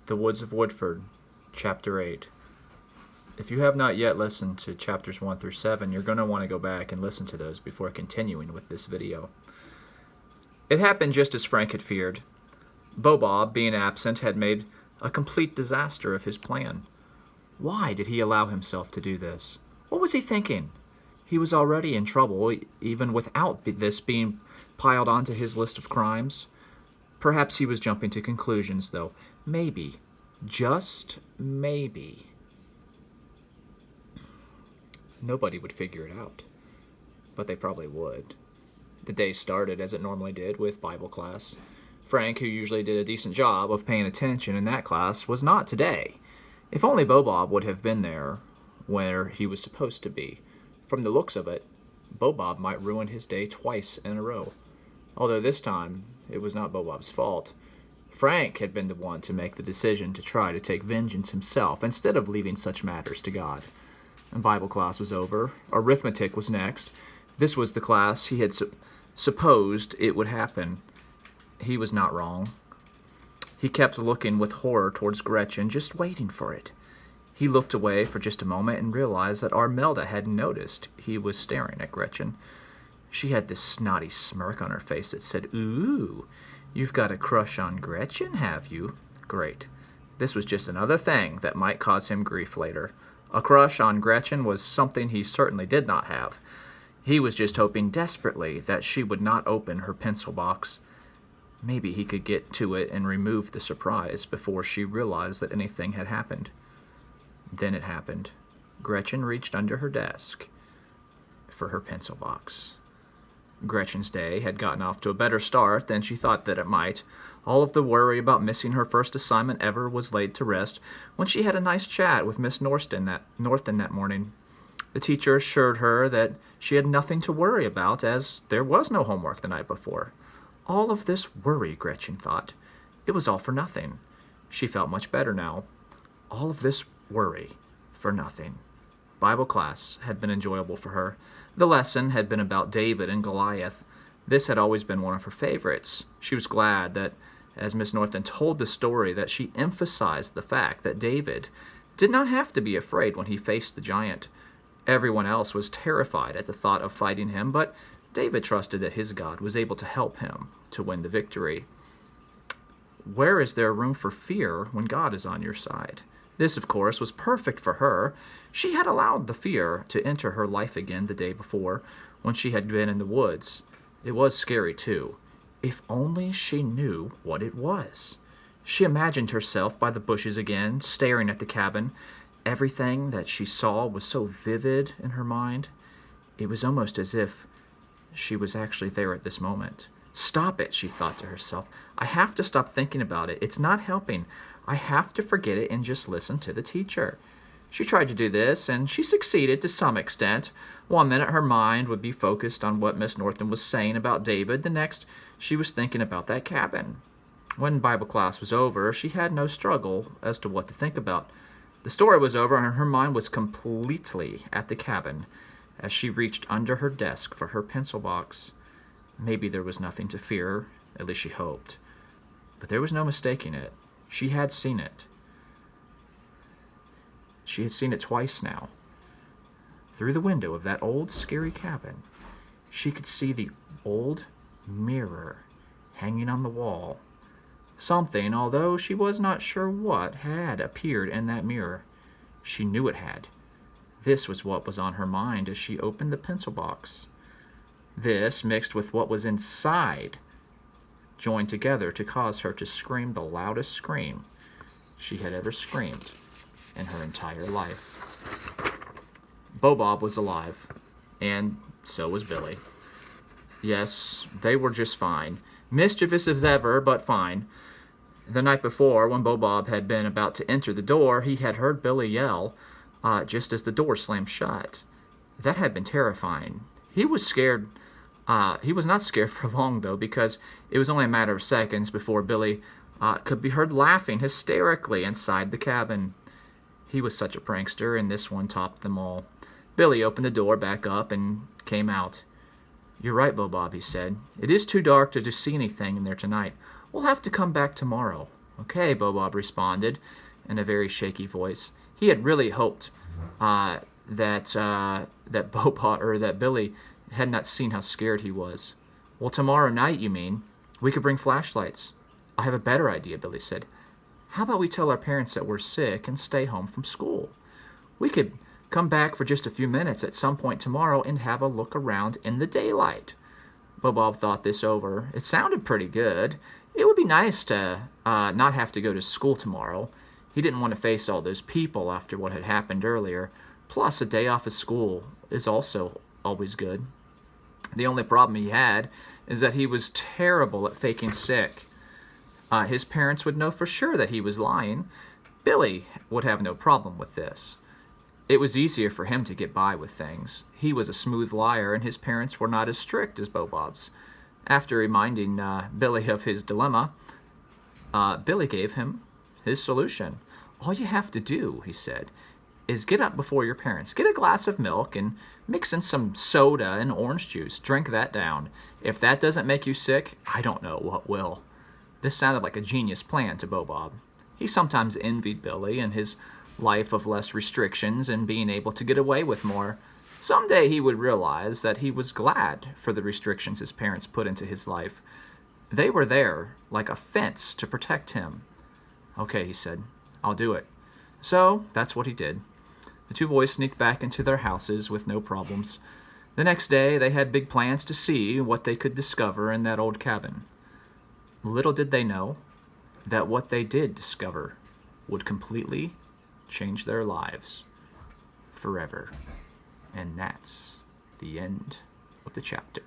The Woods of Woodford, Chapter 8. If you have not yet listened to chapters 1 through 7, you're going to want to go back and listen to those before continuing with this video. It happened just as Frank had feared. Bobob, being absent, had made a complete disaster of his plan. Why did he allow himself to do this? What was he thinking? He was already in trouble, even without this being piled onto his list of crimes. Perhaps he was jumping to conclusions, though. Maybe, just maybe, nobody would figure it out. But they probably would. The day started as it normally did, with Bible class. Frank, who usually did a decent job of paying attention in that class, was not today. If only Bobob would have been there where he was supposed to be. From the looks of it, Bobob might ruin his day twice in a row. Although this time, it was not Bobob's fault. Frank had been the one to make the decision to try to take vengeance himself instead of leaving such matters to God. And Bible class was over. Arithmetic was next. This was the class he had supposed it would happen. He was not wrong. He kept looking with horror towards Gretchen, just waiting for it. He looked away for just a moment and realized that Armelda had noticed he was staring at Gretchen. She had this snotty smirk on her face that said, "Ooh, you've got a crush on Gretchen, have you?" Great. This was just another thing that might cause him grief later. A crush on Gretchen was something he certainly did not have. He was just hoping desperately that she would not open her pencil box. Maybe he could get to it and remove the surprise before she realized that anything had happened. Then it happened. Gretchen reached under her desk for her pencil box. Gretchen's day had gotten off to a better start than she thought that it might. All of the worry about missing her first assignment ever was laid to rest when she had a nice chat with Miss Norton that morning. The teacher assured her that she had nothing to worry about, as there was no homework the night before. All of this worry, Gretchen thought. It was all for nothing. She felt much better now. All of this worry for nothing. Bible class had been enjoyable for her. The lesson had been about David and Goliath. This had always been one of her favorites. She was glad that, as Miss Norton told the story, that she emphasized the fact that David did not have to be afraid when he faced the giant. Everyone else was terrified at the thought of fighting him, but David trusted that his God was able to help him to win the victory. Where is there room for fear when God is on your side? This, of course, was perfect for her. She had allowed the fear to enter her life again the day before, when she had been in the woods. It was scary, too. If only she knew what it was. She imagined herself by the bushes again, staring at the cabin. Everything that she saw was so vivid in her mind. It was almost as if she was actually there at this moment. Stop it, she thought to herself. I have to stop thinking about it. It's not helping. I have to forget it and just listen to the teacher. She tried to do this, and she succeeded to some extent. One minute her mind would be focused on what Miss Norton was saying about David. The next, she was thinking about that cabin. When Bible class was over, she had no struggle as to what to think about. The story was over, and her mind was completely at the cabin as she reached under her desk for her pencil box. Maybe there was nothing to fear, at least she hoped. But there was no mistaking it. She had seen it. She had seen it twice now. Through the window of that old, scary cabin, she could see the old mirror hanging on the wall. Something, although she was not sure what, had appeared in that mirror. She knew it had. This was what was on her mind as she opened the pencil box. This, mixed with what was inside, joined together to cause her to scream the loudest scream she had ever screamed in her entire life. Bobob was alive, and so was Billy. Yes, they were just fine. Mischievous as ever, but fine. The night before, when Bobob had been about to enter the door, he had heard Billy yell just as the door slammed shut. That had been terrifying. He was scared. He was not scared for long, though, because it was only a matter of seconds before Billy could be heard laughing hysterically inside the cabin. He was such a prankster, and this one topped them all. Billy opened the door back up and came out. "You're right, Bobob," he said. "It is too dark to see anything in there tonight. We'll have to come back tomorrow." Okay, Bob responded in a very shaky voice. He had really hoped that Billy had not seen how scared he was. Well, tomorrow night, you mean? We could bring flashlights. I have a better idea, Billy said. How about we tell our parents that we're sick and stay home from school? We could come back for just a few minutes at some point tomorrow and have a look around in the daylight. Bob thought this over. It sounded pretty good. It would be nice to not have to go to school tomorrow. He didn't want to face all those people after what had happened earlier. Plus, a day off of school is also always good. The only problem he had is that he was terrible at faking sick. His parents would know for sure that he was lying. Billy would have no problem with this. It was easier for him to get by with things. He was a smooth liar, and his parents were not as strict as Bob's. After reminding Billy of his dilemma, Billy gave him his solution. All you have to do, he said, is get up before your parents. Get a glass of milk and mix in some soda and orange juice. Drink that down. If that doesn't make you sick, I don't know what will. This sounded like a genius plan to Bob. He sometimes envied Billy and his life of less restrictions and being able to get away with more. Someday he would realize that he was glad for the restrictions his parents put into his life. They were there, like a fence, to protect him. Okay, he said, I'll do it. So that's what he did. The two boys sneaked back into their houses with no problems. The next day they had big plans to see what they could discover in that old cabin. Little did they know that what they did discover would completely change their lives forever. And that's the end of the chapter.